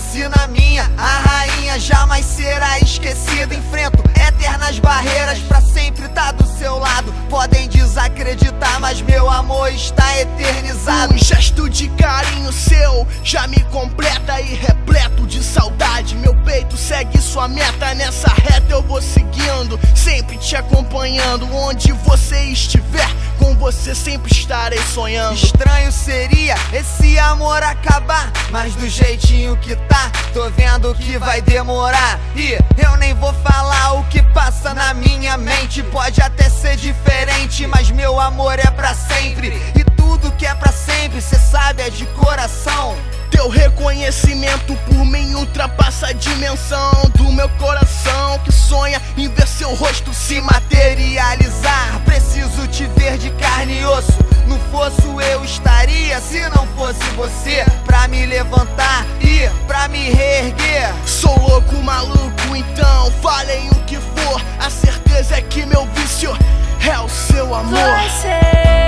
se na minha a rainha jamais será esquecida. Enfrento eternas barreiras pra sempre tá do seu lado. Podem desacreditar, mas meu amor está eternizado. Um gesto de carinho seu já me completa e repleto de saudade. Meu peito segue sua meta, nessa reta eu vou seguindo, sempre te acompanhando. Onde você estiver, com você sempre estarei sonhando. Estranho seria esse amor acabar, mas do jeitinho que tá, tô vendo que vai demorar. E eu nem vou falar o que passa na minha mente. Pode até ser diferente, mas meu amor é pra sempre. E tudo que é pra sempre, cê sabe, é de coração. Teu reconhecimento por mim ultrapassa a dimensão do meu coração, que sonha em ver seu rosto se materializar. Preciso te ver de carne e osso. No fosso eu estaria, se não fosse você pra me levantar e pra me reerguer. Sou louco, maluco, então falem o que for, a certeza é que meu vício é o seu amor. Você